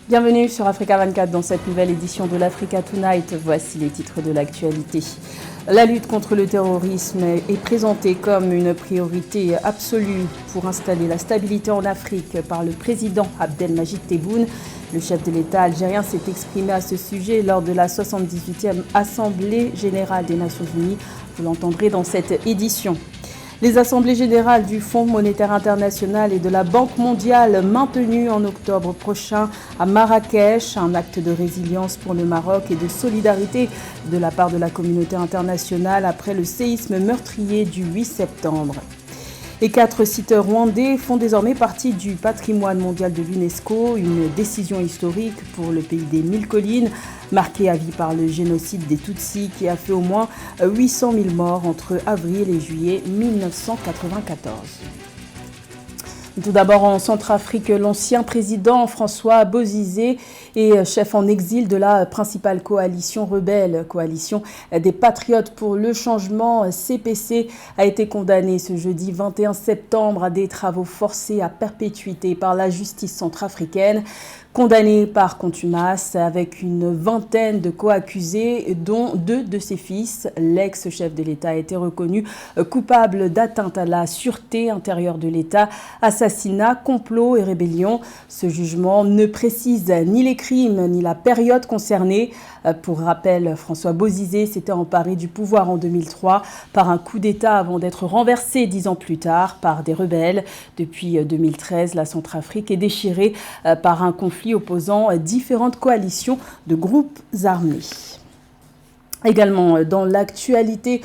Bienvenue sur Africa 24 dans cette nouvelle édition de l'Africa Tonight. Voici les titres de l'actualité. La lutte contre le terrorisme est présentée comme une priorité absolue pour installer la stabilité en Afrique par le président Abdelmadjid Tebboune. Le chef de l'État algérien s'est exprimé à ce sujet lors de la 78e Assemblée générale des Nations Unies. Vous l'entendrez dans cette édition. Les assemblées générales du Fonds monétaire international et de la Banque mondiale maintenues en octobre prochain à Marrakech, un acte de résilience pour le Maroc et de solidarité de la part de la communauté internationale après le séisme meurtrier du 8 septembre. Les 4 sites rwandais font désormais partie du patrimoine mondial de l'UNESCO, une décision historique pour le pays des 1000 collines, marquée à vie par le génocide des Tutsis qui a fait au moins 800 000 morts entre avril et juillet 1994. Tout d'abord en Centrafrique, l'ancien président François Bozizé est chef en exil de la principale coalition rebelle, coalition des Patriotes pour le changement CPC, a été condamné ce jeudi 21 septembre à des travaux forcés à perpétuité par la justice centrafricaine. Condamné par contumace avec une vingtaine de co-accusés, dont 2 de ses fils, l'ex-chef de l'État a été reconnu coupable d'atteinte à la sûreté intérieure de l'État, assassinat, complot et rébellion. Ce jugement ne précise ni les crimes ni la période concernée. Pour rappel, François Bozizé s'était emparé du pouvoir en 2003 par un coup d'État avant d'être renversé 10 ans plus tard par des rebelles. Depuis 2013, la Centrafrique est déchirée par un conflit opposant différentes coalitions de groupes armés. Également dans l'actualité,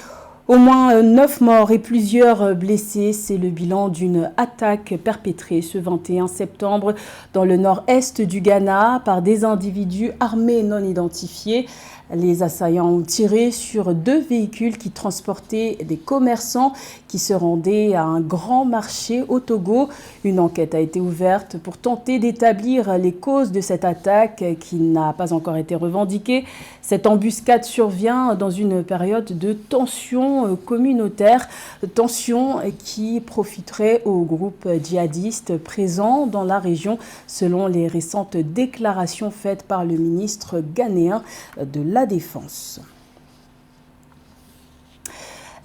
au moins 9 morts et plusieurs blessés, c'est le bilan d'une attaque perpétrée ce 21 septembre dans le nord-est du Ghana par des individus armés non identifiés. Les assaillants ont tiré sur 2 véhicules qui transportaient des commerçants qui se rendaient à un grand marché au Togo. Une enquête a été ouverte pour tenter d'établir les causes de cette attaque qui n'a pas encore été revendiquée. Cette embuscade survient dans une période de tension communautaire, tension qui profiterait aux groupes djihadistes présents dans la région, selon les récentes déclarations faites par le ministre ghanéen de la Défense.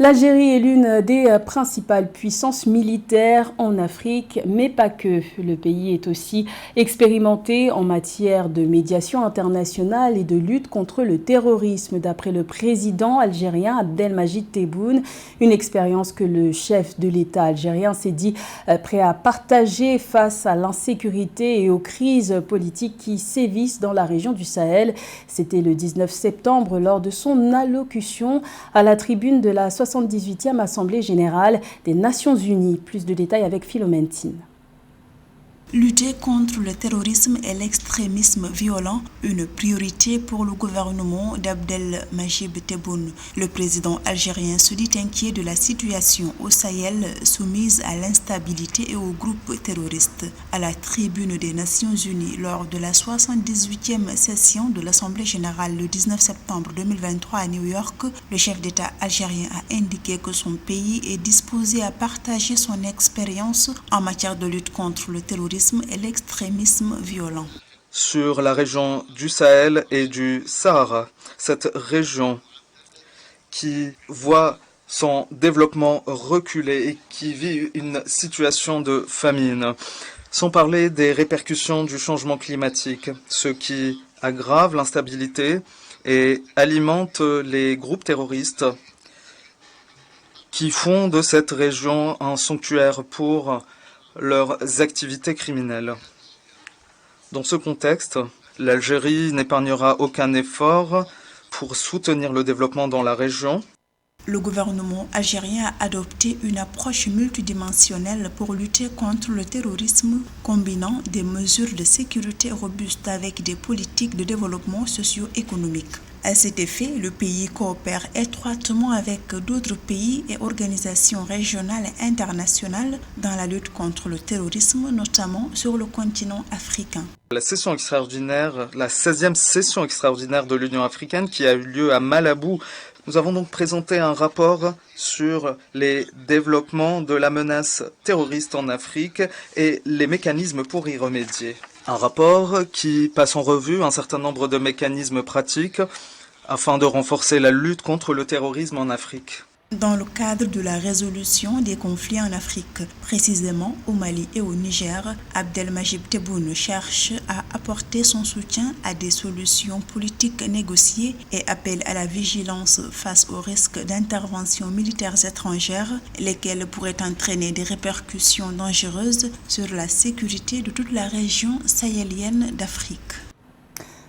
L'Algérie est l'une des principales puissances militaires en Afrique, mais pas que. Le pays est aussi expérimenté en matière de médiation internationale et de lutte contre le terrorisme, d'après le président algérien Abdelmadjid Tebboune. Une expérience que le chef de l'État algérien s'est dit prêt à partager face à l'insécurité et aux crises politiques qui sévissent dans la région du Sahel. C'était le 19 septembre lors de son allocution à la tribune de la 78e Assemblée générale des Nations Unies. Plus de détails avec Philomène Tine. Lutter contre le terrorisme et l'extrémisme violent, une priorité pour le gouvernement d'Abdelmadjid Tebboune. Le président algérien se dit inquiet de la situation au Sahel soumise à l'instabilité et aux groupes terroristes. À la tribune des Nations Unies lors de la 78e session de l'Assemblée générale le 19 septembre 2023 à New York, le chef d'État algérien a indiqué que son pays est disposé à partager son expérience en matière de lutte contre le terrorisme et l'extrémisme violent. Sur la région du Sahel et du Sahara, cette région qui voit son développement reculer et qui vit une situation de famine, sans parler des répercussions du changement climatique, ce qui aggrave l'instabilité et alimente les groupes terroristes qui font de cette région un sanctuaire pour leurs activités criminelles. Dans ce contexte, l'Algérie n'épargnera aucun effort pour soutenir le développement dans la région. Le gouvernement algérien a adopté une approche multidimensionnelle pour lutter contre le terrorisme, combinant des mesures de sécurité robustes avec des politiques de développement socio-économique. À cet effet, le pays coopère étroitement avec d'autres pays et organisations régionales et internationales dans la lutte contre le terrorisme, notamment sur le continent africain. La session extraordinaire, la 16e session extraordinaire de l'Union africaine qui a eu lieu à Malabo. Nous avons donc présenté un rapport sur les développements de la menace terroriste en Afrique et les mécanismes pour y remédier. Un rapport qui passe en revue un certain nombre de mécanismes pratiques afin de renforcer la lutte contre le terrorisme en Afrique. Dans le cadre de la résolution des conflits en Afrique, précisément au Mali et au Niger, Abdelmajid Tebboune cherche à apporter son soutien à des solutions politiques négociées et appelle à la vigilance face aux risques d'interventions militaires étrangères, lesquelles pourraient entraîner des répercussions dangereuses sur la sécurité de toute la région sahélienne d'Afrique.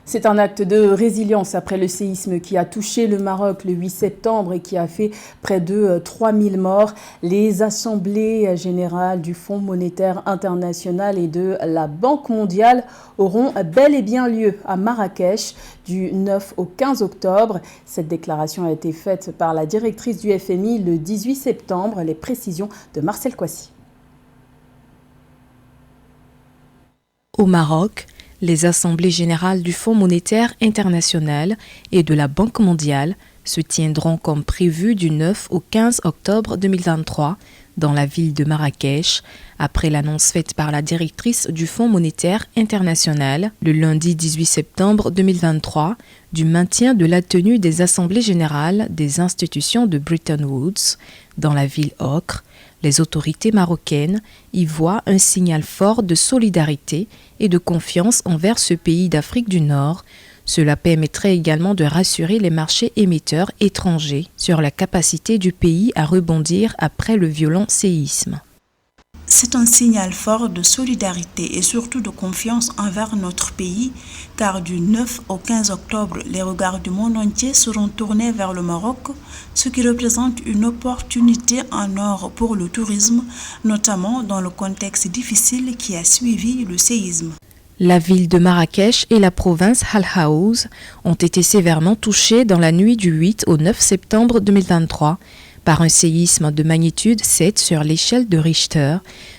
C'est un acte de résilience après le séisme qui a touché le Maroc le 8 septembre et qui a fait près de 3000 morts. Les assemblées générales du Fonds monétaire international et de la Banque mondiale auront bel et bien lieu à Marrakech du 9 au 15 octobre. Cette déclaration a été faite par la directrice du FMI le 18 septembre. Les précisions de Marcel Kouassi. Au Maroc, les assemblées générales du Fonds monétaire international et de la Banque mondiale se tiendront comme prévu du 9 au 15 octobre 2023 dans la ville de Marrakech, après l'annonce faite par la directrice du Fonds monétaire international le lundi 18 septembre 2023 du maintien de la tenue des assemblées générales des institutions de Bretton Woods dans la ville ocre. Les autorités marocaines y voient un signal fort de solidarité et de confiance envers ce pays d'Afrique du Nord. Cela permettrait également de rassurer les marchés émetteurs étrangers sur la capacité du pays à rebondir après le violent séisme. C'est un signal fort de solidarité et surtout de confiance envers notre pays, car du 9 au 15 octobre, les regards du monde entier seront tournés vers le Maroc, ce qui représente une opportunité en or pour le tourisme, notamment dans le contexte difficile qui a suivi le séisme. La ville de Marrakech et la province Al Haouz ont été sévèrement touchées dans la nuit du 8 au 9 septembre 2023 par un séisme de magnitude 7 sur l'échelle de Richter,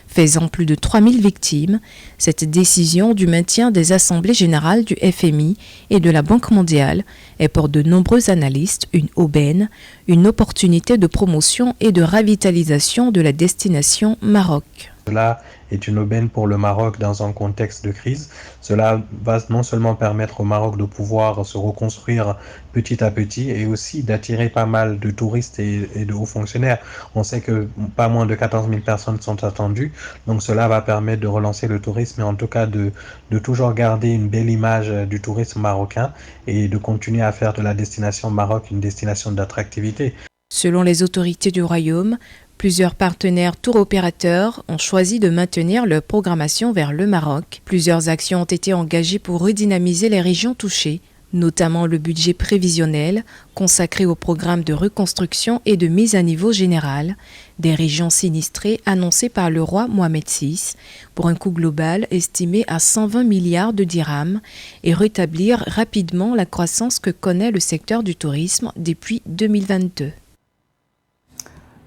faisant plus de 3000 victimes. Cette décision du maintien des assemblées générales du FMI et de la Banque mondiale est pour de nombreux analystes une aubaine, une opportunité de promotion et de revitalisation de la destination Maroc. Cela est une aubaine pour le Maroc dans un contexte de crise. Cela va non seulement permettre au Maroc de pouvoir se reconstruire petit à petit et aussi d'attirer pas mal de touristes et de hauts fonctionnaires. On sait que pas moins de 14 000 personnes sont attendues, donc cela va permettre de relancer le tourisme et en tout cas de toujours garder une belle image du tourisme marocain et de continuer à faire de la destination Maroc une destination d'attractivité. Selon les autorités du royaume, plusieurs partenaires tour opérateurs ont choisi de maintenir leur programmation vers le Maroc. Plusieurs actions ont été engagées pour redynamiser les régions touchées, notamment le budget prévisionnel consacré au programme de reconstruction et de mise à niveau général des régions sinistrées annoncé par le roi Mohamed VI pour un coût global estimé à 120 milliards de dirhams et rétablir rapidement la croissance que connaît le secteur du tourisme depuis 2022.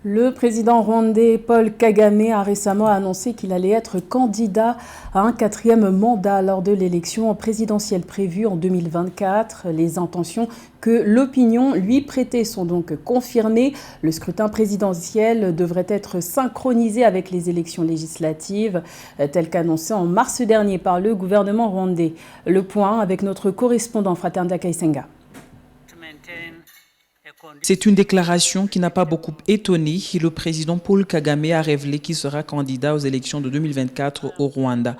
Le président rwandais Paul Kagame a récemment annoncé qu'il allait être candidat à un 4e mandat lors de l'élection présidentielle prévue en 2024. Les intentions que l'opinion lui prêtait sont donc confirmées. Le scrutin présidentiel devrait être synchronisé avec les élections législatives, tel qu'annoncé en mars dernier par le gouvernement rwandais. Le point avec notre correspondant Fraternda Kaisenga. C'est une déclaration qui n'a pas beaucoup étonné. Le président Paul Kagame a révélé qu'il sera candidat aux élections de 2024 au Rwanda.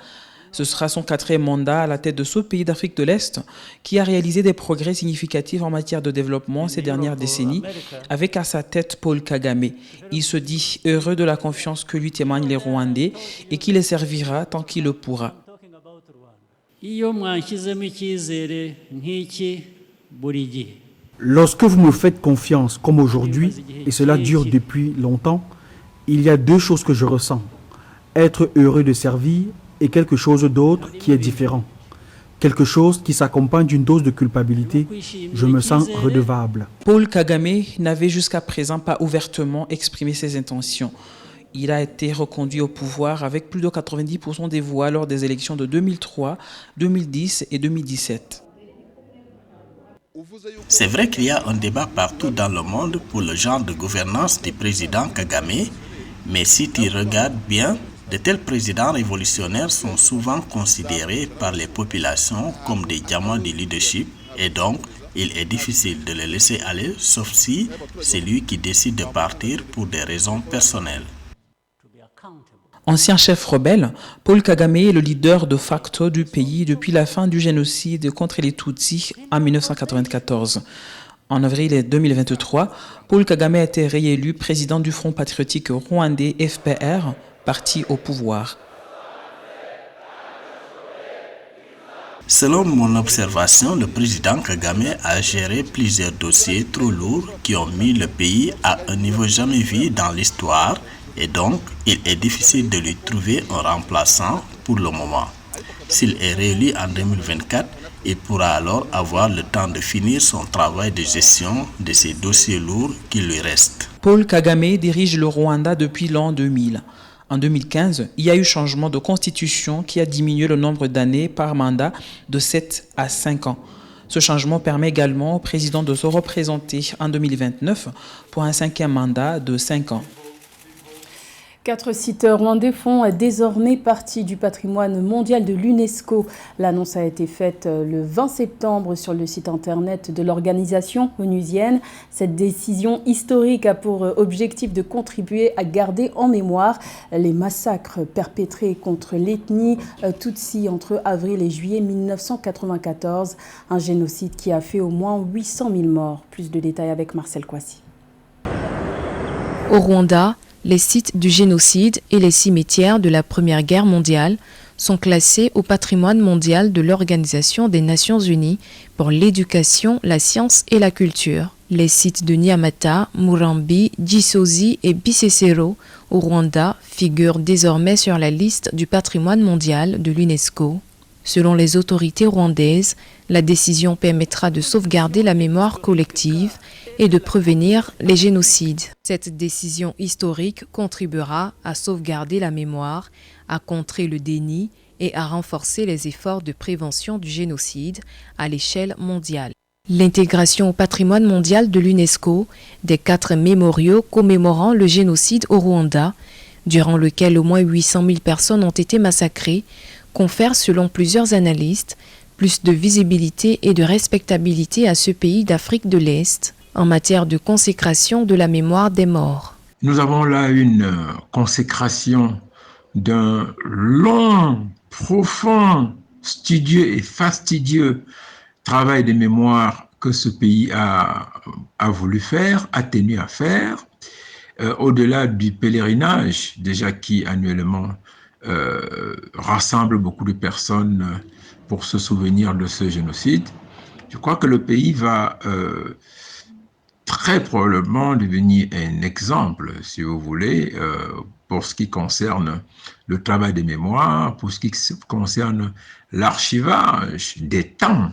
Ce sera son 4e mandat à la tête de ce pays d'Afrique de l'Est qui a réalisé des progrès significatifs en matière de développement ces dernières décennies avec à sa tête Paul Kagame. Il se dit heureux de la confiance que lui témoignent les Rwandais et qui les servira tant qu'il le pourra. Lorsque vous me faites confiance comme aujourd'hui, et cela dure depuis longtemps, il y a 2 choses que je ressens. Être heureux de servir et quelque chose d'autre qui est différent. Quelque chose qui s'accompagne d'une dose de culpabilité. Je me sens redevable. Paul Kagame n'avait jusqu'à présent pas ouvertement exprimé ses intentions. Il a été reconduit au pouvoir avec plus de 90% des voix lors des élections de 2003, 2010 et 2017. C'est vrai qu'il y a un débat partout dans le monde pour le genre de gouvernance du président Kagame, mais si tu regardes bien, De tels présidents révolutionnaires sont souvent considérés par les populations comme des diamants de leadership et donc il est difficile de les laisser aller sauf si c'est lui qui décide de partir pour des raisons personnelles. Ancien chef rebelle, Paul Kagame est le leader de facto du pays depuis la fin du génocide contre les Tutsis en 1994. En avril 2023, Paul Kagame a été réélu président du Front patriotique rwandais FPR, parti au pouvoir. Selon mon observation, le président Kagame a géré plusieurs dossiers trop lourds qui ont mis le pays à un niveau jamais vu dans l'histoire et donc il est difficile de lui trouver un remplaçant pour le moment. S'il est réélu en 2024, il pourra alors avoir le temps de finir son travail de gestion de ces dossiers lourds qui lui restent. Paul Kagame dirige le Rwanda depuis l'an 2000. En 2015, il y a eu changement de constitution qui a diminué le nombre d'années par mandat de 7 à 5 ans. Ce changement permet également au président de se représenter en 2029 pour un 5e mandat de 5 ans. 4 sites rwandais font désormais partie du patrimoine mondial de l'UNESCO. L'annonce a été faite le 20 septembre sur le site internet de l'organisation onusienne. Cette décision historique a pour objectif de contribuer à garder en mémoire les massacres perpétrés contre l'ethnie Tutsi entre avril et juillet 1994. Un génocide qui a fait au moins 800 000 morts. Plus de détails avec Marcel Kouassi. Au Rwanda, les sites du génocide et les cimetières de la Première Guerre mondiale sont classés au patrimoine mondial de l'Organisation des Nations Unies pour l'éducation, la science et la culture. Les sites de Nyamata, Murambi, Gisozi et Bisesero au Rwanda figurent désormais sur la liste du patrimoine mondial de l'UNESCO. Selon les autorités rwandaises, la décision permettra de sauvegarder la mémoire collective et de prévenir les génocides. Cette décision historique contribuera à sauvegarder la mémoire, à contrer le déni et à renforcer les efforts de prévention du génocide à l'échelle mondiale. L'intégration au patrimoine mondial de l'UNESCO des 4 mémoriaux commémorant le génocide au Rwanda, durant lequel au moins 800 000 personnes ont été massacrées, confère, selon plusieurs analystes, plus de visibilité et de respectabilité à ce pays d'Afrique de l'Est en matière de consécration de la mémoire des morts. Nous avons là une consécration d'un long, profond, studieux et fastidieux travail de mémoire que ce pays a voulu faire, a tenu à faire, au-delà du pèlerinage, déjà qui annuellement rassemble beaucoup de personnes pour se souvenir de ce génocide. Je crois que le pays va très probablement devenir un exemple, si vous voulez, pour ce qui concerne le travail de mémoire, pour ce qui concerne l'archivage des temps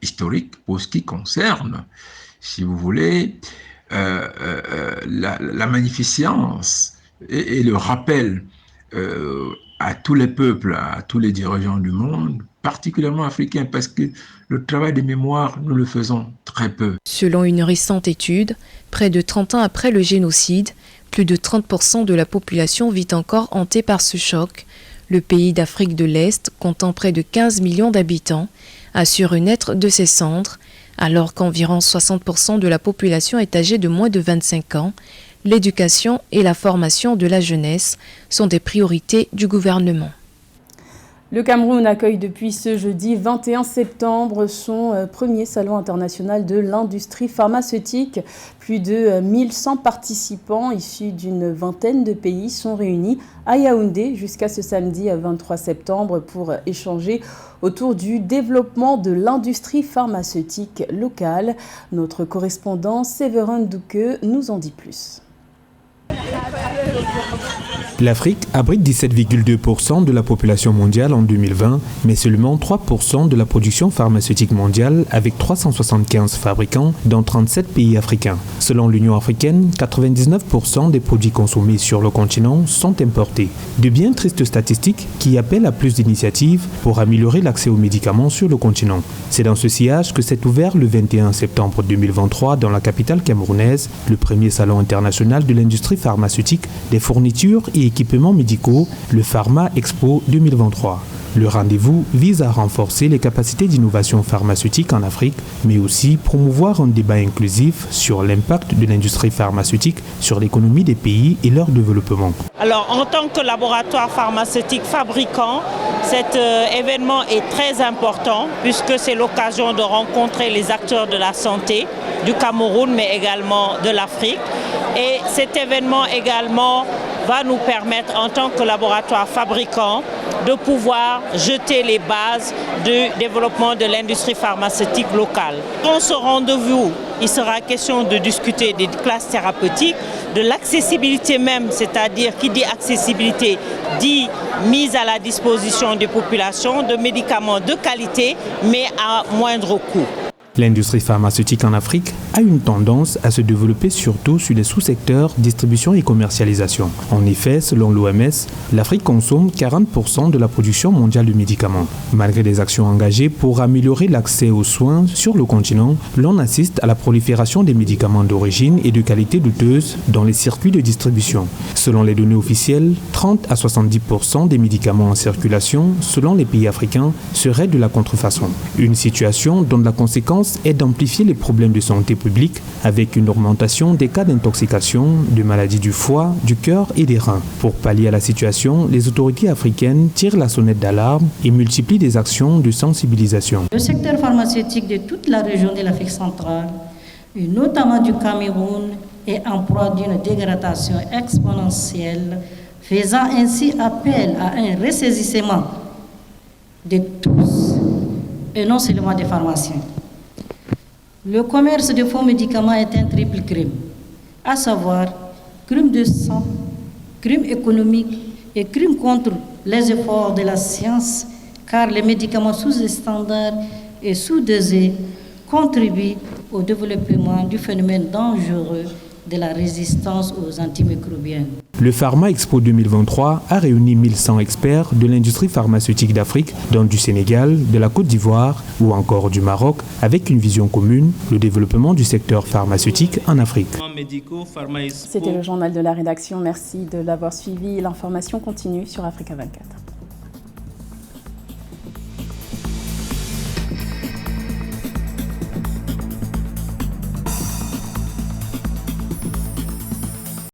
historiques, pour ce qui concerne, si vous voulez, la magnificence et le rappel à tous les peuples, à tous les dirigeants du monde, particulièrement africains, parce que le travail de mémoire, nous le faisons très peu. Selon une récente étude, près de 30 ans après le génocide, plus de 30% de la population vit encore hantée par ce choc. Le pays d'Afrique de l'Est, comptant près de 15 millions d'habitants, assure renaître de ses cendres, alors qu'environ 60% de la population est âgée de moins de 25 ans. L'éducation et la formation de la jeunesse sont des priorités du gouvernement. Le Cameroun accueille depuis ce jeudi 21 septembre son premier salon international de l'industrie pharmaceutique. Plus de 1100 participants issus d'une vingtaine de pays sont réunis à Yaoundé jusqu'à ce samedi 23 septembre pour échanger autour du développement de l'industrie pharmaceutique locale. Notre correspondant Séverin Douqueux nous en dit plus. L'Afrique abrite 17,2% de la population mondiale en 2020, mais seulement 3% de la production pharmaceutique mondiale avec 375 fabricants dans 37 pays africains. Selon l'Union africaine, 99% des produits consommés sur le continent sont importés. De bien tristes statistiques qui appellent à plus d'initiatives pour améliorer l'accès aux médicaments sur le continent. C'est dans ce sillage que s'est ouvert le 21 septembre 2023 dans la capitale camerounaise le premier salon international de l'industrie pharmaceutique pharmaceutiques, des fournitures et équipements médicaux, le Pharma Expo 2023. Le rendez-vous vise à renforcer les capacités d'innovation pharmaceutique en Afrique, mais aussi promouvoir un débat inclusif sur l'impact de l'industrie pharmaceutique sur l'économie des pays et leur développement. Alors, en tant que laboratoire pharmaceutique fabricant, cet événement est très important puisque c'est l'occasion de rencontrer les acteurs de la santé du Cameroun, mais également de l'Afrique. Et cet événement également va nous permettre, en tant que laboratoire fabricant, de pouvoir jeter les bases du développement de l'industrie pharmaceutique locale. Dans ce rendez-vous, il sera question de discuter des classes thérapeutiques, de l'accessibilité même, c'est-à-dire qui dit accessibilité dit mise à la disposition des populations de médicaments de qualité, mais à moindre coût. L'industrie pharmaceutique en Afrique a une tendance à se développer surtout sur les sous-secteurs distribution et commercialisation. En effet, selon l'OMS, l'Afrique consomme 40% de la production mondiale de médicaments. Malgré des actions engagées pour améliorer l'accès aux soins sur le continent, l'on assiste à la prolifération des médicaments d'origine et de qualité douteuse dans les circuits de distribution. Selon les données officielles, 30 à 70% des médicaments en circulation, selon les pays africains, seraient de la contrefaçon. Une situation dont la conséquence est d'amplifier les problèmes de santé publique avec une augmentation des cas d'intoxication, de maladies du foie, du cœur et des reins. Pour pallier à la situation, les autorités africaines tirent la sonnette d'alarme et multiplient des actions de sensibilisation. Le secteur pharmaceutique de toute la région de l'Afrique centrale, et notamment du Cameroun, est en proie d'une dégradation exponentielle, faisant ainsi appel à un ressaisissement de tous, et non seulement des pharmaciens. Le commerce de faux médicaments est un triple crime, à savoir crime de sang, crime économique et crime contre les efforts de la science, car les médicaments sous-standards et sous-dosés contribuent au développement du phénomène dangereux de la résistance aux antimicrobiens. Le Pharma Expo 2023 a réuni 1100 experts de l'industrie pharmaceutique d'Afrique, dont du Sénégal, de la Côte d'Ivoire ou encore du Maroc, avec une vision commune, le développement du secteur pharmaceutique en Afrique. C'était le journal de la rédaction. Merci de l'avoir suivi. L'information continue sur Africa 24.